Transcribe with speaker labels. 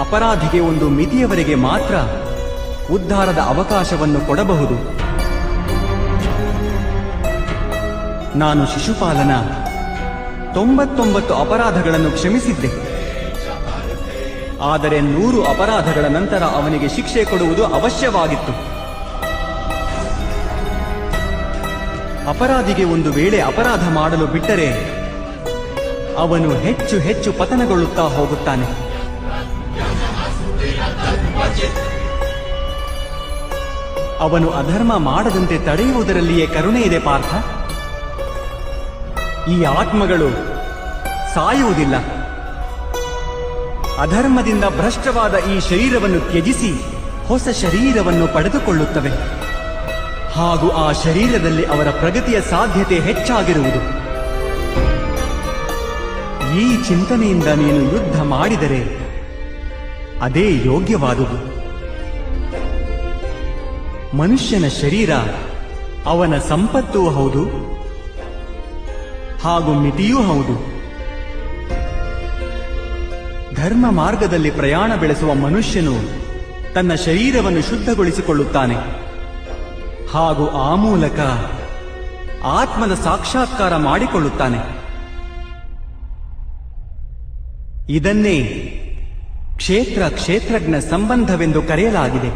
Speaker 1: ಅಪರಾಧಿಗೆ ಒಂದು ಮಿತಿಯವರೆಗೆ ಮಾತ್ರ ಉದ್ಧಾರದ ಅವಕಾಶವನ್ನು ಕೊಡಬಹುದು. ನಾನು ಶಿಶುಪಾಲನ 99 ಅಪರಾಧಗಳನ್ನು ಕ್ಷಮಿಸಿದ್ದೆ. ಆದರೆ 100 ಅಪರಾಧಗಳ ನಂತರ ಅವನಿಗೆ ಶಿಕ್ಷೆ ಕೊಡುವುದು ಅವಶ್ಯವಾಗಿತ್ತು. ಅಪರಾಧಿಗೆ ಒಂದು ವೇಳೆ ಅಪರಾಧ ಮಾಡಲು ಬಿಟ್ಟರೆ ಅವನು ಹೆಚ್ಚು ಹೆಚ್ಚು ಪತನಗೊಳ್ಳುತ್ತಾ ಹೋಗುತ್ತಾನೆ. ಅವನು ಅಧರ್ಮ ಮಾಡದಂತೆ ತಡೆಯುವುದರಲ್ಲಿಯೇ ಕರುಣೆ ಇದೆ ಪಾರ್ಥ. ಈ ಆತ್ಮಗಳು ಸಾಯುವುದಿಲ್ಲ. ಅಧರ್ಮದಿಂದ ಭ್ರಷ್ಟವಾದ ಈ ಶರೀರವನ್ನು ತ್ಯಜಿಸಿ ಹೊಸ ಶರೀರವನ್ನು ಪಡೆದುಕೊಳ್ಳುತ್ತವೆ. ಹಾಗೂ ಆ ಶರೀರದಲ್ಲಿ ಅವರ ಪ್ರಗತಿಯ ಸಾಧ್ಯತೆ ಹೆಚ್ಚಾಗಿರುವುದು. ಈ ಚಿಂತನೆಯಿಂದ ನೀನು ಯುದ್ಧ ಮಾಡಿದರೆ ಅದೇ ಯೋಗ್ಯವಾದುದು. ಮನುಷ್ಯನ ಶರೀರ ಅವನ ಸಂಪತ್ತೂ ಹೌದು ಹಾಗೂ ಮಿತಿಯೂ ಹೌದು. ಧರ್ಮ ಮಾರ್ಗದಲ್ಲಿ ಪ್ರಯಾಣ ಬೆಳೆಸುವ ಮನುಷ್ಯನು ತನ್ನ ಶರೀರವನ್ನು ಶುದ್ಧಗೊಳಿಸಿಕೊಳ್ಳುತ್ತಾನೆ ಹಾಗೂ ಆ ಮೂಲಕ ಆತ್ಮದ ಸಾಕ್ಷಾತ್ಕಾರ ಮಾಡಿಕೊಳ್ಳುತ್ತಾನೆ. ಇದನ್ನೇ ಕ್ಷೇತ್ರಜ್ಞ ಸಂಬಂಧವೆಂದು ಕರೆಯಲಾಗಿದೆ.